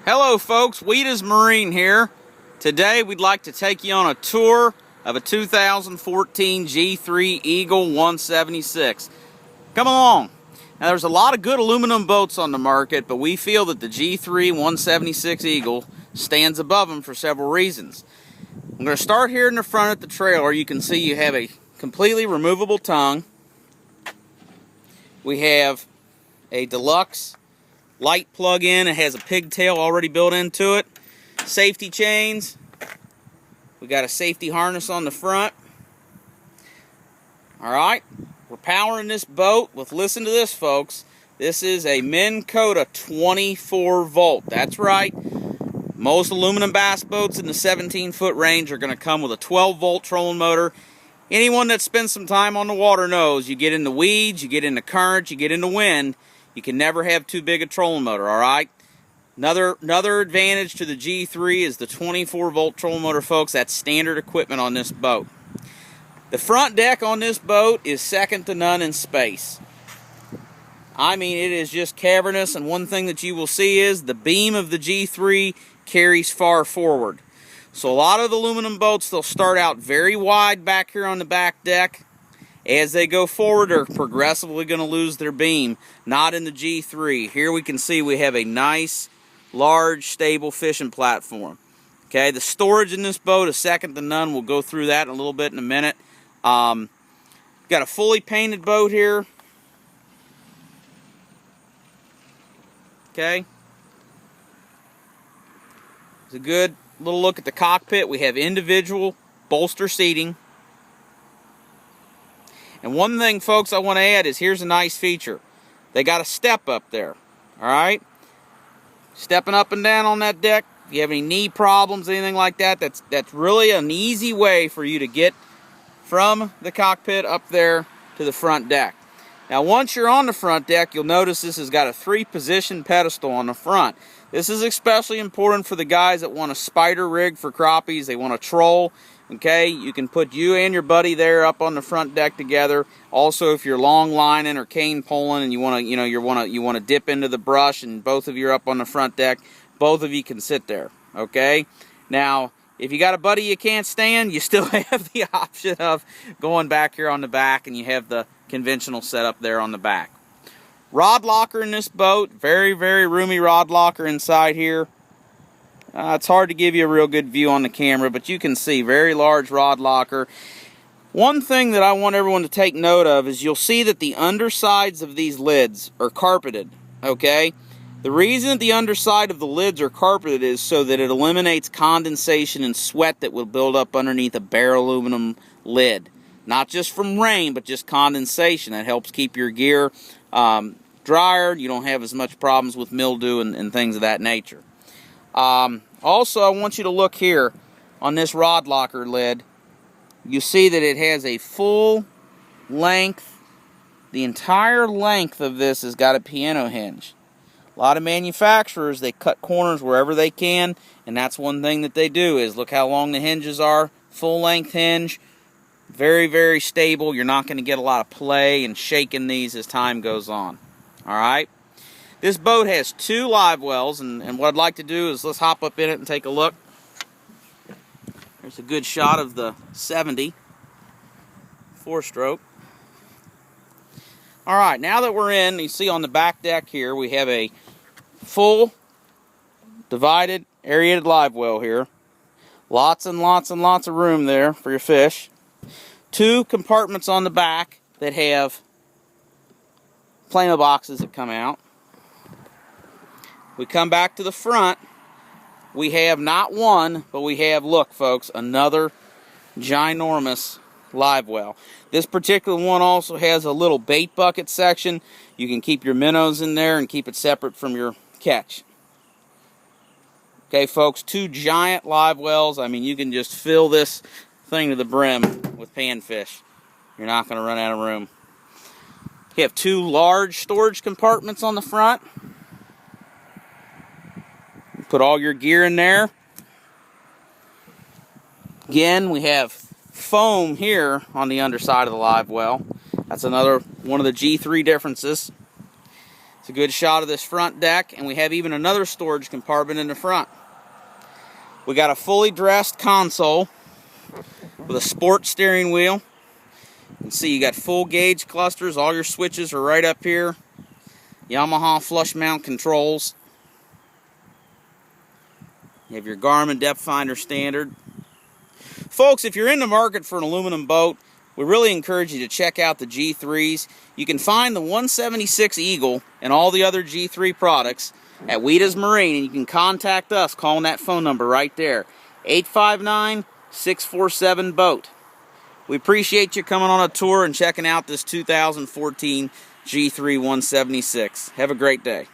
Hello folks, Wheatas Marine here. Today we'd like to take you on a tour of a 2014 G3 Eagle 176. Come along. Now there's a lot of good aluminum boats on the market, but we feel that the G3 176 Eagle stands above them for several reasons. I'm going to start here in the front at the trailer. You can see you have a completely removable tongue. We have a deluxe light plug-in. It has a pigtail already built into it. Safety chains. We got a safety harness on the front. Alright, we're powering this boat with, listen to this folks, this is a Minn Kota 24 volt. That's right. Most aluminum bass boats in the 17-foot range are going to come with a 12 volt trolling motor. Anyone that spends some time on the water knows you get in the weeds, you get in the current, you get in the wind. You can never have too big a trolling motor, alright? Another advantage to the G3 is the 24 volt trolling motor, folks. That's standard equipment on this boat. The front deck on this boat is second to none in space. I mean, it is just cavernous, and one thing that you will see is the beam of the G3 carries far forward. So a lot of the aluminum boats, they'll start out very wide back here on the back deck. As they go forward, they're progressively going to lose their beam. Not in the G3. Here we can see we have a nice, large, stable fishing platform. Okay, the storage in this boat is second to none. We'll go through that in a little bit in a minute. Got a fully painted boat here. Okay. It's a good little look at the cockpit. We have individual bolster seating. And one thing, folks, I want to add is here's a nice feature. They got a step up there. Alright? Stepping up and down on that deck. If you have any knee problems, anything like that, that's really an easy way for you to get from the cockpit up there to the front deck. Now, once you're on the front deck, you'll notice this has got a 3-position pedestal on the front. This is especially important for the guys that want a spider rig for crappies. They want to troll. Okay, you can put you and your buddy there up on the front deck together. Also, if you're long lining or cane poling and you want to, you want to dip into the brush and both of you are up on the front deck, both of you can sit there. Okay. Now, if you got a buddy you can't stand, you still have the option of going back here on the back, and you have the conventional setup there on the back. Rod locker in this boat, very, very roomy rod locker inside here. It's hard to give you a real good view on the camera, but you can see very large rod locker. One thing that I want everyone to take note of is you'll see that the undersides of these lids are carpeted, okay? The reason that the underside of the lids are carpeted is so that it eliminates condensation and sweat that will build up underneath a bare aluminum lid. Not just from rain, but just condensation. That helps keep your gear drier. You don't have as much problems with mildew and things of that nature. Also, I want you to look here on this rod locker lid. You see that it has a full length, the entire length of this has got a piano hinge. A lot of manufacturers, they cut corners wherever they can, and that's one thing that they do is look how long the hinges are. Full length hinge, very, very stable. You're not going to get a lot of play and shaking these as time goes on. Alright? This boat has 2 live wells, and what I'd like to do is let's hop up in it and take a look. There's a good shot of the 70 4-stroke. Alright, now that we're in, you see on the back deck here, we have a full divided aerated live well here. Lots and lots and lots of room there for your fish. 2 compartments on the back that have plano boxes that come out. We come back to the front, we have not one, but we have, look folks, another ginormous live well. This particular one also has a little bait bucket section. You can keep your minnows in there and keep it separate from your catch. Okay folks, 2 giant live wells. I mean, you can just fill this thing to the brim with panfish. You're not going to run out of room. You have 2 large storage compartments on the front. Put all your gear in there. Again, we have foam here on the underside of the live well. That's another one of the G3 differences. It's a good shot of this front deck, and we have even another storage compartment in the front. We got a fully dressed console with a sport steering wheel. You can see you got full gauge clusters. All your switches are right up here. Yamaha flush mount controls. You have your Garmin depth finder standard. Folks, if you're in the market for an aluminum boat, we really encourage you to check out the G3s. You can find the 176 Eagle and all the other G3 products at Weeda's Marine, and you can contact us calling that phone number right there, 859-647-BOAT. We appreciate you coming on a tour and checking out this 2014 G3 176. Have a great day.